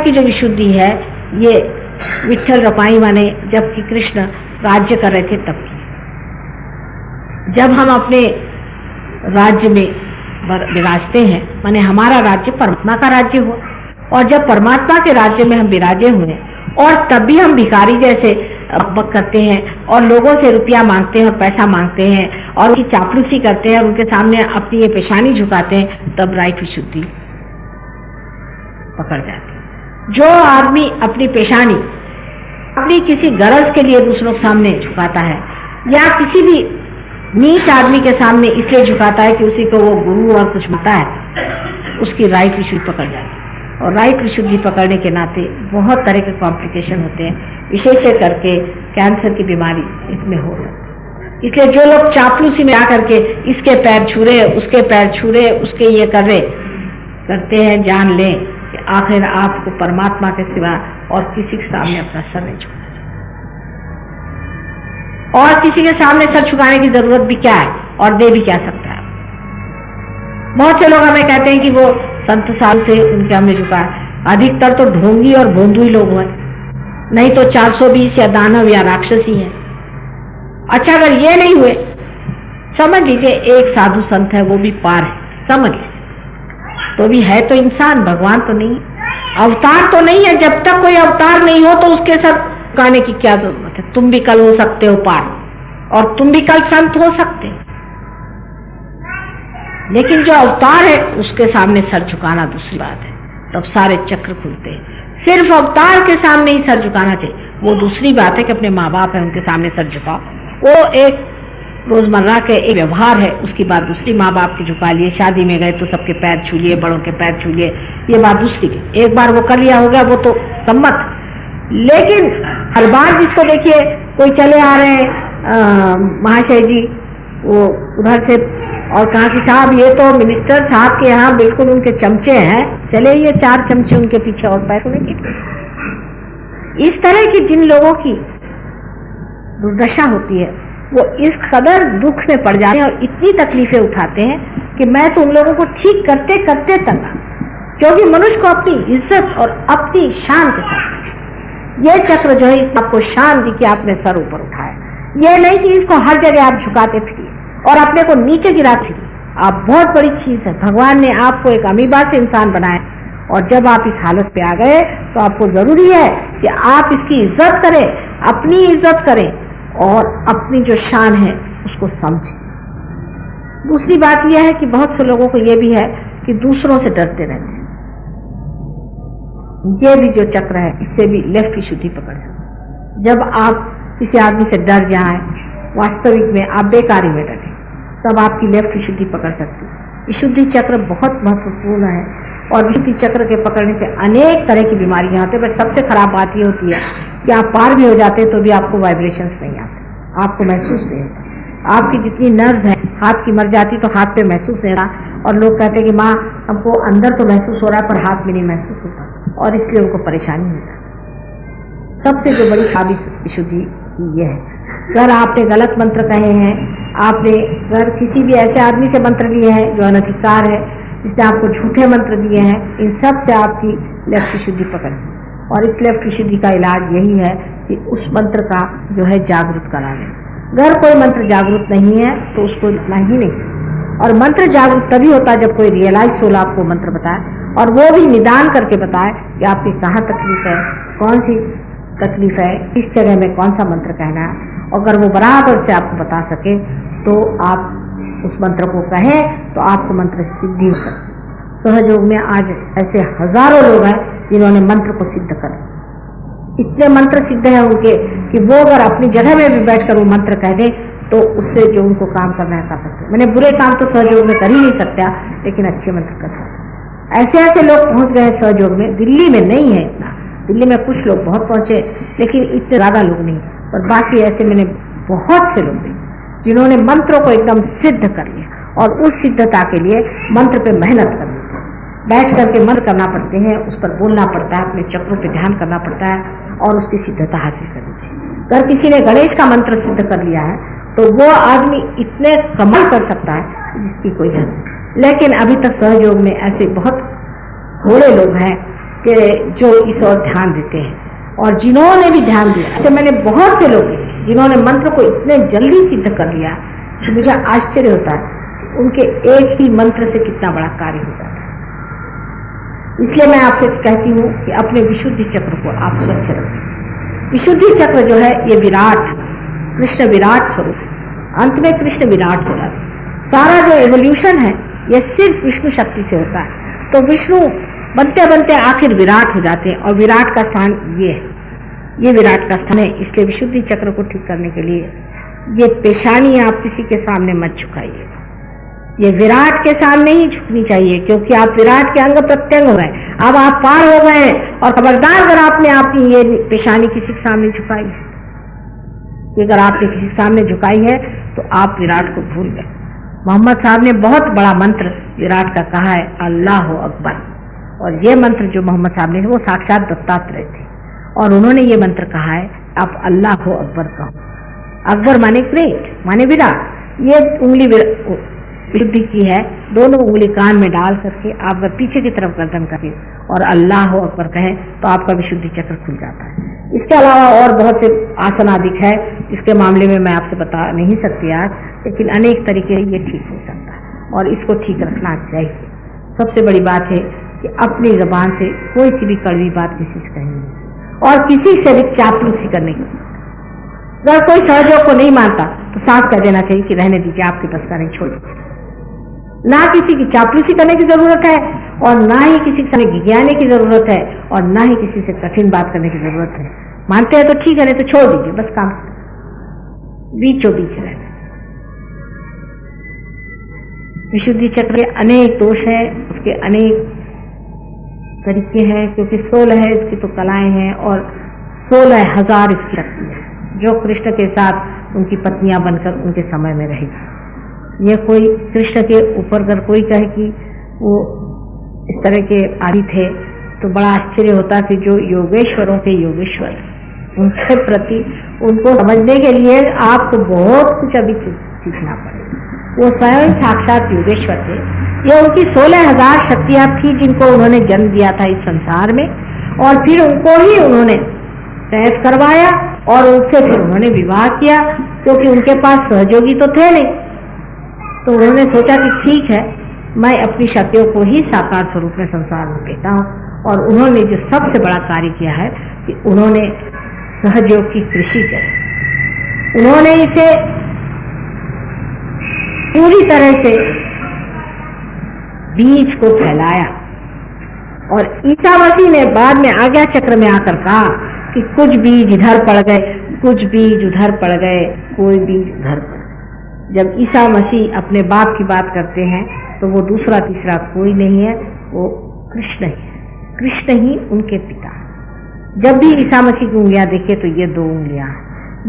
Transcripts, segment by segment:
की जो विशुद्धि है ये विट्ठल रपाई माने जबकि कृष्ण राज्य कर रहे थे तब की। जब हम अपने राज्य में विराजते हैं माने हमारा राज्य परमात्मा का राज्य हो, और जब परमात्मा के राज्य में हम विराजे हुए और तब भी हम भिखारी जैसे बक करते हैं और लोगों से रुपया मांगते हैं और पैसा मांगते हैं और उनकी चापलूसी करते हैं और उनके सामने अपनी ये पेशानी झुकाते हैं, तब राइट विशुद्धि पकड़ जाती है। जो आदमी अपनी पेशानी अपनी किसी गरज के लिए दूसरों के सामने झुकाता है या किसी भी नीच आदमी के सामने इसलिए झुकाता है कि उसी को वो गुरु और कुछ मानता है, उसकी राइट विशुद्धि पकड़ जाती है। और राइट विशुद्धि पकड़ने के नाते बहुत तरह के कॉम्प्लिकेशन होते हैं, विशेष करके कैंसर की बीमारी इसमें हो सकती है। इसलिए जो लोग चापलूसी में आकर के इसके पैर छू रहे, उसके पैर छू रहे, उसके ये कर रहे करते हैं, जान लें कि आखिर आपको परमात्मा के सिवा और किसी के सामने अपना सर नहीं झुकाना, और किसी के सामने सर झुकाने की जरूरत भी क्या है और दे भी क्या सकता है। बहुत से लोग हमें कहते हैं कि वो संत साल से उनके हमने झुका है, अधिकतर तो ढोंगी और भोंदू ही लोग हैं, नहीं तो 420 या दानव या राक्षसी हैं। अच्छा, अगर ये नहीं हुए, समझ लीजिए एक साधु संत है, वो भी पार है, समझ लीजिए, तो भी है तो इंसान, भगवान तो नहीं, अवतार तो नहीं है। जब तक कोई अवतार नहीं हो तो उसके साथ झुकाने की क्या जरूरत है। तुम भी कल हो सकते हो पार, और तुम भी कल संत हो सकते, लेकिन जो अवतार है उसके सामने सर झुकाना दूसरी बात है, तब सारे चक्र खुलते हैं। सिर्फ अवतार के सामने ही सर झुकाना चाहिए, वो दूसरी बात है कि अपने माँ बाप है उनके सामने सर झुकाओ, वो एक रोजमर्रा के एक व्यवहार है, उसकी बात दूसरी। माँ बाप की झुका लिए, शादी में गए तो सबके पैर छू लिए, बड़ों के पैर छू लिए, ये बात दूसरी की। एक बार वो कर लिया हो गया, वो तो सम्मत। लेकिन हर बार जिसको देखिए कोई चले आ रहे हैं महाशय जी, वो उधर से और कहा कि साहब ये तो मिनिस्टर साहब के यहाँ बिल्कुल उनके चमचे हैं, चले ये 4 चमचे उनके पीछे और पैर लेंगे। इस तरह की जिन लोगों की दुर्दशा होती है वो इस कदर दुख में पड़ जाते हैं और इतनी तकलीफें उठाते हैं कि मैं तो उन लोगों को ठीक करते करते तंगा, क्योंकि मनुष्य को अपनी इज्जत और अपनी शान के साथ ये चक्र जो है आपको शान दी कि आपने सर ऊपर उठाया, ये नहीं कि इसको हर जगह आप झुकाते फिरिए और अपने को नीचे गिराते फिरिए। आप बहुत बड़ी चीज है, भगवान ने आपको एक अमीबा से इंसान बनाया, और जब आप इस हालत पे आ गए तो आपको जरूरी है कि आप इसकी इज्जत करें, अपनी इज्जत करें और अपनी जो शान है उसको समझें। दूसरी बात यह है कि बहुत से लोगों को यह भी है कि दूसरों से डरते रहते हैं, ये भी जो चक्र है इससे भी लेफ्ट की शुद्धि पकड़ सकते। जब आप किसी आदमी से डर जाएं, वास्तविक में आप बेकारी में डरे, तब आपकी लेफ्ट की शुद्धि पकड़ सकती। विशुद्धि चक्र बहुत महत्वपूर्ण है, और विशुद्धि चक्र के पकड़ने से अनेक तरह की बीमारियां होती है। पर सबसे खराब बात यह होती है कि आप पार भी हो जाते हैं तो भी आपको वाइब्रेशंस नहीं आते, आपको महसूस नहीं होता। आपकी जितनी नर्व्स है, हाथ की मर जाती तो हाथ पे महसूस नहीं रहा, और लोग कहते हैं कि माँ हमको अंदर तो महसूस हो रहा है पर हाथ में नहीं महसूस होता, और इसलिए उनको परेशानी हो जाती। सबसे जो बड़ी खाबी विशुद्धि ये है, अगर आपने गलत मंत्र कहे हैं, आपने अगर किसी भी ऐसे आदमी से मंत्र लिए हैं जो अनधिकार है, जिसने आपको झूठे मंत्र दिए हैं, इन सब से आपकी लेफ्ट की शुद्धि पकड़नी। और इस लेफ्ट की शुद्धि का इलाज यही है कि उस मंत्र का जो है जागृत करा लें। अगर कोई मंत्र जागृत नहीं है तो उसको इतना ही नहीं, और मंत्र जागृत तभी होता है जब कोई रियलाइज सोल आपको मंत्र बताए, और वो भी निदान करके बताए कि आपकी कहाँ तकलीफ है, कौन सी तकलीफ है, किस जगह में कौन सा मंत्र कहना है। अगर वो बराबर से आपको बता सके तो आप उस मंत्र को कहें तो आपको मंत्र सिद्धि हो सकती है। सहयोग में आज ऐसे हजारों लोग हैं जिन्होंने मंत्र को सिद्ध कर, इतने मंत्र सिद्ध हैं उनके कि वो अगर अपनी जगह में भी बैठकर वो मंत्र कह दें तो उससे जो उनको काम करना है कर सकते। मैंने बुरे काम तो सहयोग में कर ही नहीं सकता, लेकिन अच्छे मंत्र कर सकते। ऐसे ऐसे लोग पहुंच गए सहयोग में, दिल्ली में नहीं है इतना, दिल्ली में कुछ लोग बहुत पहुंचे लेकिन इतने ज्यादा लोग नहीं, और बाकी ऐसे मैंने बहुत से लोग देखे जिन्होंने मंत्रों को एकदम सिद्ध कर लिया, और उस सिद्धता के लिए मंत्र पे मेहनत करनी है, बैठ करके मंत्र करना पड़ते हैं, उस पर बोलना पड़ता है, अपने चक्रों पे ध्यान करना पड़ता है और उसकी सिद्धता हासिल करनी चाहिए। अगर किसी ने गणेश का मंत्र सिद्ध कर लिया है तो वो आदमी इतने कमाल कर सकता है जिसकी कोई हद नहीं। लेकिन अभी तक सहयोग में ऐसे बहुत थोड़े लोग हैं कि जो इस ओर ध्यान देते हैं और जिन्होंने भी ध्यान दिया। ऐसे मैंने बहुत से लोग देखे जिन्होंने मंत्र को इतने जल्दी सिद्ध कर लिया कि मुझे आश्चर्य होता है उनके एक ही मंत्र से कितना बड़ा कार्य हो जाता है। इसलिए मैं आपसे कहती हूँ कि अपने विशुद्धि चक्र को आप स्वच्छ रखें। विशुद्धि चक्र जो है ये विराट, कृष्ण विराट स्वरूप है। अंत में कृष्ण विराट हो जाता है। सारा जो एवोल्यूशन है ये सिर्फ विष्णु शक्ति से होता है। तो विष्णु बनते बनते आखिर विराट हो जाते हैं और विराट का स्थान ये है, ये विराट का स्थान है। इसलिए विशुद्धि चक्र को ठीक करने के लिए ये पेशानी आप किसी के सामने मत झुकाइए, ये विराट के सामने ही झुकनी चाहिए, क्योंकि आप विराट के अंग प्रत्यंग हो गए, अब आप पार हो गए। और खबरदार अगर आपने आपकी ये पेशानी किसी के सामने झुकाई है, कि अगर आपने किसी के सामने झुकाई है तो आप विराट को भूल गए। मोहम्मद साहब ने बहुत बड़ा मंत्र विराट का कहा है, अल्लाह अकबर। और ये मंत्र जो मोहम्मद साहब ने, वो साक्षात दत्तात्रेय थे और उन्होंने ये मंत्र कहा है, आप अल्लाह अकबर कहो। अकबर माने ग्रेट, माने विराट। ये उंगली विशुद्धि की है, दोनों उंगली कान में डाल करके आप अगर पीछे की तरफ गर्दन करें और अल्लाह अकबर कहें तो आपका विशुद्धि चक्र खुल जाता है। इसके अलावा और बहुत से आसन आदिक है, इसके मामले में मैं आपसे बता नहीं सकती आज, लेकिन अनेक तरीके ये ठीक हो सकता है और इसको ठीक रखना चाहिए। सबसे बड़ी बात है कि अपनी जबान से कोई सी भी कड़वी बात किसी से कहनी नहीं और किसी से भी चापलूसी करने की। अगर कोई सहयोग को नहीं मानता तो साफ कर देना चाहिए कि रहने दीजिए, आपके बस का नहीं, छोड़िए। ना किसी की चापलूसी करने की जरूरत है और ना ही किसी के सामने गिज्ञाने की जरूरत है और ना ही किसी से कठिन बात करने की जरूरत है। मानते हैं तो ठीक है, नहीं तो छोड़ दीजिए, बस काम बीचों बीच रहना। विशुद्धि चक्र के अनेक दोष है, उसके अनेक तरीके हैं, क्योंकि 16 है इसकी तो कलाएं हैं और 16,000 इसकी शक्ति है जो कृष्ण के साथ उनकी पत्नियां बनकर उनके समय में रही। ये कोई कृष्ण के ऊपर अगर कोई कहे कि वो इस तरह के आदि थे तो बड़ा आश्चर्य होता कि जो योगेश्वरों के योगेश्वर, उनके प्रति उनको समझने के लिए आपको बहुत कुछ अभी सीखना पड़ेगा। वो स्वयं साक्षात योगेश्वर थे। ये उनकी 16,000 शक्तियां थी जिनको उन्होंने जन्म दिया था इस संसार में और फिर उनको ही उन्होंने तैयार करवाया और उनसे फिर उन्होंने विवाह किया, क्योंकि उनके पास सहयोगी तो थे नहीं। तो उन्होंने सोचा कि ठीक है, मैं अपनी शक्तियों को ही साकार स्वरूप में संसार में देता हूँ। और उन्होंने जो सबसे बड़ा कार्य किया है कि उन्होंने सहयोग की कृषि करी। उन्होंने इसे पूरी तरह से बीज को फैलाया और ईसा मसीह ने बाद में आज्ञा चक्र में आकर कहा कि कुछ बीज इधर पड़ गए, कुछ बीज उधर पड़ गए, कोई बीज उधर पड़। जब ईसा मसीह अपने बाप की बात करते हैं तो वो दूसरा तीसरा कोई नहीं है, वो कृष्ण ही है। कृष्ण ही उनके पिता। जब भी ईसा मसीह की उंगलियां देखे तो ये 2 उंगलियां हैं,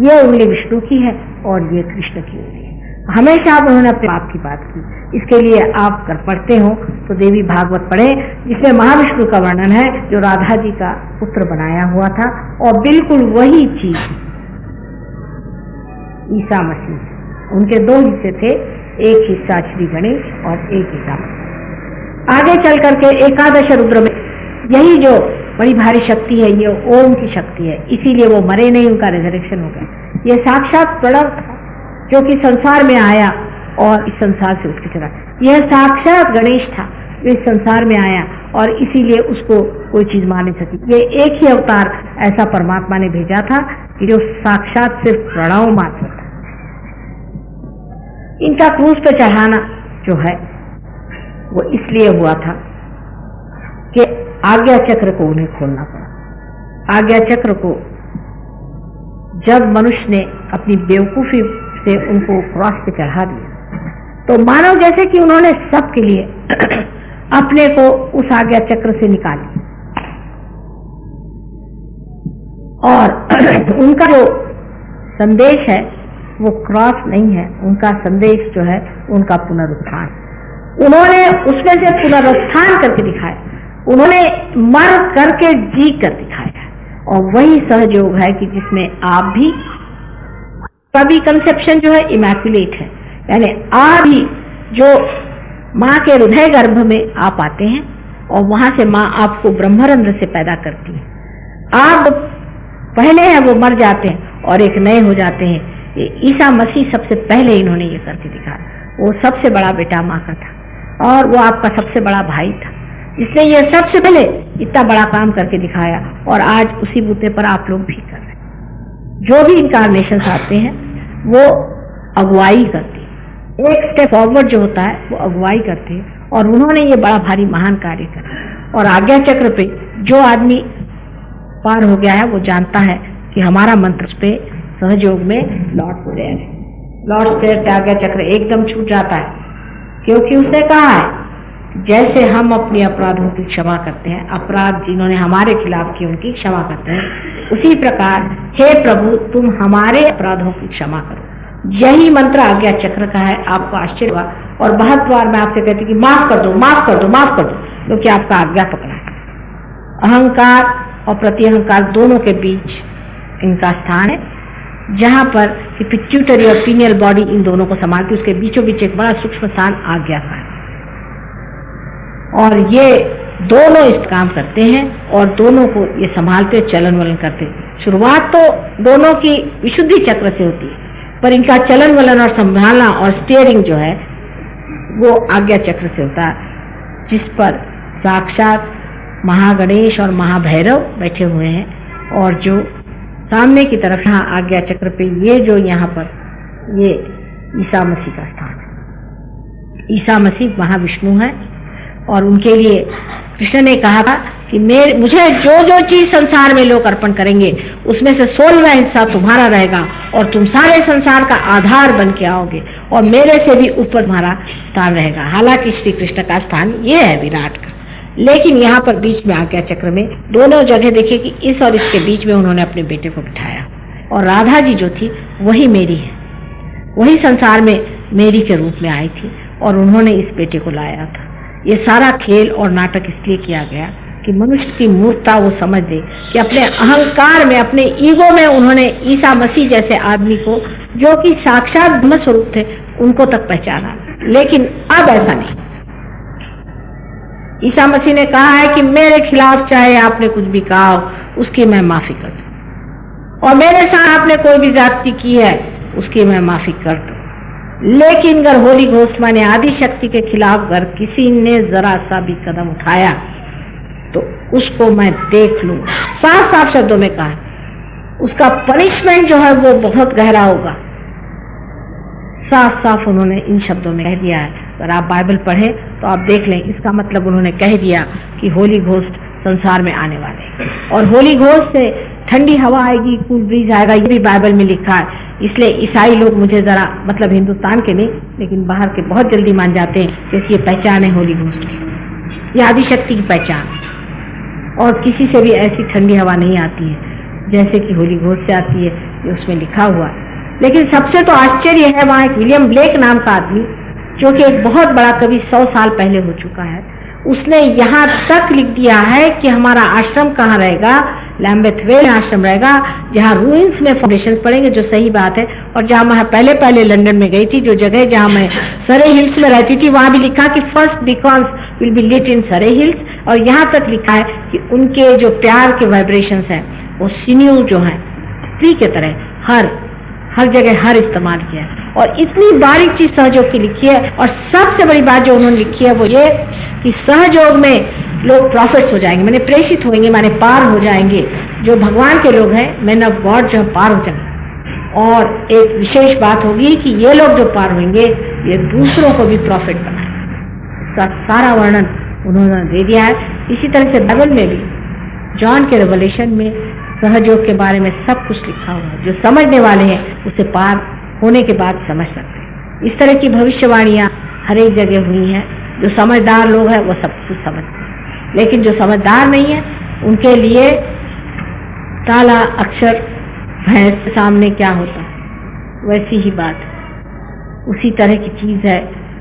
ये उंगली विष्णु की है और ये कृष्ण की उंगली है। हमेशा आप उन्होंने अपने बाप की बात की। इसके लिए आप कर पढ़ते हो तो देवी भागवत पढ़े, जिसमें महाविष्णु का वर्णन है जो राधा जी का पुत्र बनाया हुआ था और बिल्कुल वही चीज ईसा मसीह, उनके 2 हिस्से थे, एक हिस्सा श्री गणेश और एक हिस्सा मसीह। आगे चल करके एकादश रुद्र में यही जो बड़ी भारी शक्ति है, ये ओम की शक्ति है, इसीलिए वो मरे नहीं, उनका रिजरेक्शन हो गया। ये साक्षात प्रणव था जो कि संसार में आया और इस संसार से उठ के चला। यह साक्षात गणेश था जो इस संसार में आया और इसीलिए उसको कोई चीज मान नहीं सकी। ये एक ही अवतार ऐसा परमात्मा ने भेजा था कि जो साक्षात सिर्फ प्रणव मात्र था। इनका क्रूस पे चढ़ाना जो है वो इसलिए हुआ था कि आज्ञा चक्र को उन्हें खोलना पड़ा। आज्ञा चक्र को जब मनुष्य ने अपनी बेवकूफी से उनको क्रॉस पे चढ़ा दिया तो मानो जैसे कि उन्होंने सबके लिए अपने को उस आज्ञा चक्र से निकाल दिया और उनका जो संदेश है वो क्रॉस नहीं है, उनका संदेश जो है उनका पुनरुत्थान। उन्होंने उसमें से पुनरुत्थान करके दिखाया, उन्होंने मर करके जी कर दिखाया और वही सहयोग है कि जिसमें आप भी, सभी कंसेप्शन जो है इमैक्युलेट है, यानी आप भी जो माँ के हृदय गर्भ में आप आते हैं और वहां से माँ आपको ब्रह्मरंध्र से पैदा करती है। आप पहले हैं वो मर जाते हैं और एक नए हो जाते हैं। ये ईसा मसीह सबसे पहले इन्होंने ये करके दिखाया। वो सबसे बड़ा बेटा माँ का था और वो आपका सबसे बड़ा भाई था, इसलिए ये सबसे पहले इतना बड़ा काम करके दिखाया और आज उसी बूते पर आप लोग भी कर रहे हैं। जो भी इनकारनेशन आते हैं वो अगुवाई करते हैं, एक स्टेप फॉरवर्ड जो होता है वो अगुवाई करते हैं और उन्होंने ये बड़ा भारी महान कार्य करा। और आज्ञा चक्र पे जो आदमी पार हो गया है वो जानता है कि हमारा मंत्र उस पे सहयोग में लॉर्ड्स प्रेयर है। लॉर्ड्स प्रेयर पे आज्ञा चक्र एकदम छूट जाता है, क्योंकि उसने कहा है जैसे हम अपने अपराधों की क्षमा करते हैं, अपराध जिन्होंने हमारे खिलाफ किए उनकी क्षमा करते हैं, उसी प्रकार हे प्रभु तुम हमारे अपराधों की क्षमा करो। यही मंत्र आज्ञा चक्र का है। आपको आश्चर्य हुआ और बहुत बार मैं आपसे कहती कि माफ कर दो, माफ कर दो, माफ कर दो, क्योंकि आपका आज्ञा पकड़ा है। अहंकार और प्रति अहंकार दोनों के बीच इनका स्थान है, जहां पर पिट्यूटरी और पीनियल बॉडी इन दोनों को संभालती है। उसके बीचों बीच एक बड़ा सूक्ष्म स्थान आज्ञा का है और ये दोनों इस काम करते हैं और दोनों को ये संभालते चलन वलन करते। शुरुआत तो दोनों की विशुद्धि चक्र से होती है, पर इनका चलन वलन और संभालना और स्टीयरिंग जो है वो आज्ञा चक्र से होता है, जिस पर साक्षात महागणेश और महाभैरव बैठे हुए हैं। और जो सामने की तरफ यहाँ आज्ञा चक्र पे ये जो यहाँ पर ये ईसा मसीह का स्थान है। ईसा मसीह महाविष्णु है और उनके लिए कृष्ण ने कहा था कि मुझे जो जो चीज संसार में लोग अर्पण करेंगे उसमें से 16वां हिस्सा तुम्हारा रहेगा और तुम सारे संसार का आधार बन के आओगे और मेरे से भी ऊपर तुम्हारा स्थान रहेगा। हालांकि श्री कृष्ण का स्थान ये है विराट का, लेकिन यहाँ पर बीच में आज्ञा चक्र में दोनों जगह देखिए कि इस और इसके बीच में उन्होंने अपने बेटे को बिठाया। और राधा जी जो थी वही मेरी है, वही संसार में मेरी के रूप में आई थी और उन्होंने इस बेटे को लाया था। ये सारा खेल और नाटक इसलिए किया गया कि मनुष्य की मूर्खता वो समझ ले कि अपने अहंकार में, अपने ईगो में उन्होंने ईसा मसीह जैसे आदमी को जो कि साक्षात ब्रह्म स्वरूप थे उनको तक पहचाना। लेकिन अब ऐसा नहीं। ईसा मसीह ने कहा है कि मेरे खिलाफ चाहे आपने कुछ भी कहा हो उसकी मैं माफी कर दूं और मेरे साथ आपने कोई भी जाति की है उसकी मैं माफी कर दूं। लेकिन अगर होली घोस्ट माने आदि शक्ति के खिलाफ अगर किसी ने जरा सा भी कदम उठाया तो उसको मैं देख लूं। साफ साफ शब्दों में कहा, उसका पनिशमेंट जो है वो बहुत गहरा होगा। साफ साफ उन्होंने इन शब्दों में कह दिया है। अगर आप बाइबल पढ़े तो आप देख लें, इसका मतलब उन्होंने कह दिया कि होली घोस्ट संसार में आने वाले हैं और होली घोस्ट से ठंडी हवा आएगी, कूल ब्रीज आएगा, ये भी बाइबल में लिखा है। इसलिए ईसाई लोग मुझे जरा, मतलब हिंदुस्तान के नहीं लेकिन बाहर के, बहुत जल्दी मान जाते हैं कि ये पहचान है होली घोस्ट की, ये आदिशक्ति की पहचान। और किसी से भी ऐसी ठंडी हवा नहीं आती है जैसे कि होली घोस्ट से आती है, ये उसमें लिखा हुआ है। लेकिन सबसे तो आश्चर्य है, वहां एक विलियम ब्लेक नाम का आदमी जो कि एक बहुत बड़ा कवि 100 साल पहले हो चुका है, उसने यहाँ तक लिख दिया है कि हमारा आश्रम कहाँ रहेगा, लैम्बेथ वेल आश्रम रहेगा जहाँ रूइंस में फाउंडेशन पड़ेंगे, जो सही बात है। और जहाँ मैं पहले लंदन में गई थी, जो जगह जहाँ मैं सरे हिल्स में रहती थी, वहां भी लिखा कि फर्स्ट बीकॉन्स विल बी लिट इन सरे हिल्स। और यहाँ तक लिखा है कि उनके जो प्यार के वाइब्रेशंस हैं वो सिन्यू जो है स्त्री के तरह हर जगह हर इस्तेमाल किया है। और इतनी बारीक चीज सहयोग की लिखी है। और सबसे बड़ी बात जो उन्होंने लिखी है वो ये कि सहयोग में लोग प्रॉफिट्स हो जाएंगे, माने प्रेषित होंगे, माने पार हो जाएंगे। जो भगवान के लोग हैं, मैन ऑफ गॉड, जो पार हो जाएंगे। और एक विशेष बात होगी कि ये लोग जो पार होंगे ये दूसरों को भी प्रॉफिट बनाएंगे। इसका सारा वर्णन उन्होंने दे दिया है। इसी तरह से बाइबल में भी जॉन के रेवलेशन में सहयोग के बारे में सब कुछ लिखा हुआ है। जो समझने वाले हैं उसे पार होने के बाद समझ सकते हैं। इस तरह की भविष्यवाणियां हर एक जगह हुई हैं। जो समझदार लोग हैं वो सब कुछ समझते हैं, लेकिन जो समझदार नहीं है उनके लिए काला अक्षर भैंस के सामने क्या होता है, वैसी ही बात है। उसी तरह की चीज है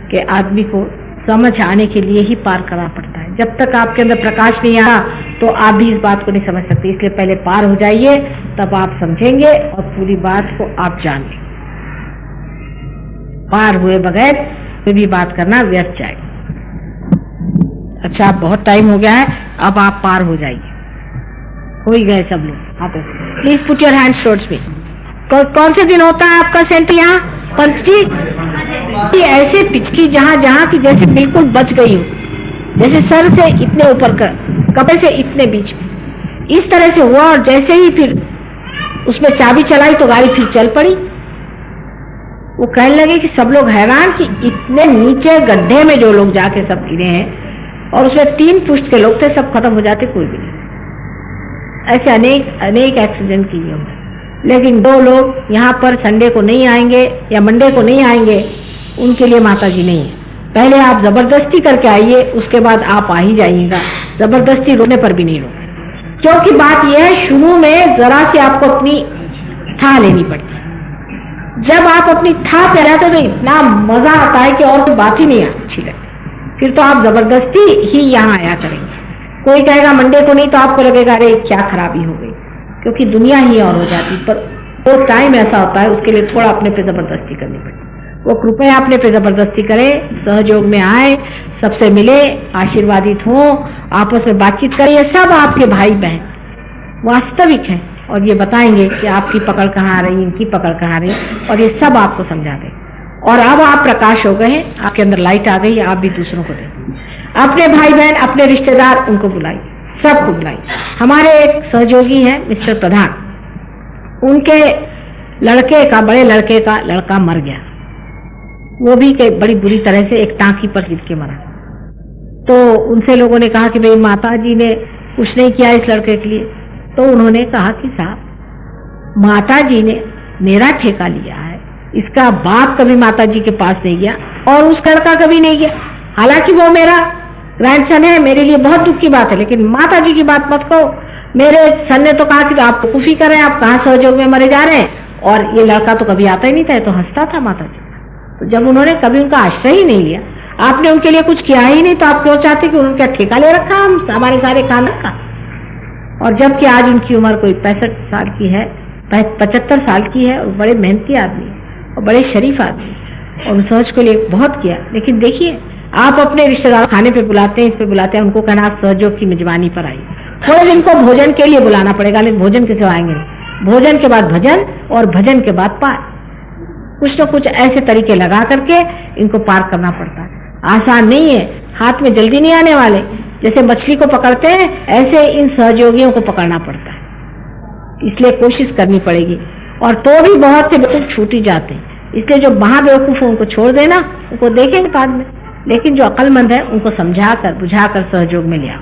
कि आदमी को समझ आने के लिए ही पार करना पड़ता है। जब तक आपके अंदर प्रकाश नहीं आया तो आप भी इस बात को नहीं समझ सकते। इसलिए पहले पार हो जाइए, तब आप समझेंगे और पूरी बात को आप जानेंगे। पार हुए बगैर कोई भी बात करना व्यर्थ जाएगा। अच्छा, बहुत टाइम हो गया है, अब आप पार हो जाइए। हो ही गए सब लोग। आप please put your hands towards me. कौन से दिन होता है आपका सेंट यहाँ? पंची ऐसे पिचकी जहाँ जहाँ की जैसे बिल्कुल बच गई हो, जैसे सर से इतने ऊपर कर, कपड़े से इतने बीच में, इस तरह से हुआ। और जैसे ही फिर उसमें चाबी चलाई तो गाड़ी फिर चल पड़ी। वो कहने लगे कि सब लोग हैरान कि इतने नीचे गड्ढे में जो लोग जाके सब गिरे हैं, और उसमें 3 पुश्त के लोग थे, सब खत्म हो जाते, कोई भी नहीं। ऐसे अनेक एक्सीडेंट किए होंगे, लेकिन 2 लोग यहाँ पर संडे को नहीं आएंगे या मंडे को नहीं आएंगे, उनके लिए माता जी नहीं है। पहले आप जबरदस्ती करके आइए, उसके बाद आप आ ही जाइएगा। जबरदस्ती रोने पर भी नहीं रोके, क्योंकि बात यह है शुरू में जरा सी आपको अपनी था लेनी पड़ती है। जब आप अपनी था पे रहते तो इतना मजा आता है कि और कोई बात ही नहीं अच्छी लगती। फिर तो आप जबरदस्ती ही यहाँ आया करेंगे। कोई कहेगा मंडे को नहीं तो आपको लगेगा अरे क्या खराबी हो गई, क्योंकि दुनिया ही और हो जाती। पर वो टाइम ऐसा होता है, उसके लिए थोड़ा अपने पे जबरदस्ती करनी पड़ती है। वो कृपया अपने पे जबरदस्ती करें, सहयोग में आए, सबसे मिले, आशीर्वादित हो, आपस में बातचीत करें। ये सब आपके भाई बहन वास्तविक हैं और ये बताएंगे कि आपकी पकड़ कहाँ आ रही, इनकी पकड़ कहाँ आ रही, और ये सब आपको समझा दें। और अब आप प्रकाश हो गए हैं, आपके अंदर लाइट आ गई, आप भी दूसरों को दें। अपने भाई बहन, अपने रिश्तेदार, उनको बुलाइए, सबको बुलाइए। हमारे एक सहयोगी हैं मिस्टर प्रधान, उनके लड़के का, बड़े लड़के का लड़का मर गया। वो भी बड़ी बुरी तरह से एक टांकी पर गिर के मरा। तो उनसे लोगों ने कहा कि भाई माता जी ने कुछ नहीं किया इस लड़के के लिए। तो उन्होंने कहा कि साहब, माता जी ने मेरा ठेका लिया है, इसका बाप कभी माता जी के पास नहीं गया और उस लड़का कभी नहीं गया। हालांकि वो मेरा ग्रैंडसन है, मेरे लिए बहुत दुख की बात है, लेकिन माता जी की बात मत कहो। मेरे सन ने तो कहा कि आप कुफी कर रहे हैं, आप कहाँ सहयोग में मरे जा रहे हैं, और ये लड़का तो कभी आता ही नहीं था, तो हंसता था माता जी। तो जब उन्होंने कभी उनका आश्रय ही नहीं लिया, आपने उनके लिए कुछ किया ही नहीं, तो आप क्यों चाहते कि उनका ठेका ले रखा हम हमारे सारे खानदान का? और जबकि आज उनकी उम्र कोई 65 साल की है, 75 साल की है, और बड़े मेहनती आदमी है और बड़े शरीफ आदमी, और सहज के लिए बहुत किया। लेकिन देखिए, आप अपने रिश्तेदार खाने पे बुलाते हैं, इस पे बुलाते हैं, उनको कहना आप सहयोग की मेजबानी पर आइए। थोड़े दिन को भोजन के लिए बुलाना पड़ेगा, लेकिन भोजन के सिवा आएंगे नहीं। भोजन के बाद भजन और भजन के बाद पार, कुछ न कुछ ऐसे तरीके लगा करके इनको पार करना पड़ता है। आसान नहीं है, हाथ में जल्दी नहीं आने वाले। जैसे मछली को पकड़ते हैं, ऐसे इन सहयोगियों को पकड़ना पड़ता है। इसलिए कोशिश करनी पड़ेगी, और तो भी बहुत से बेवकूफ छूट ही जाते हैं। इसलिए जो महाबेवकूफ है उनको छोड़ देना, उनको देखेंगे बाद में, लेकिन जो अक्लमंद है उनको समझाकर बुझाकर सहयोग में ले आओ।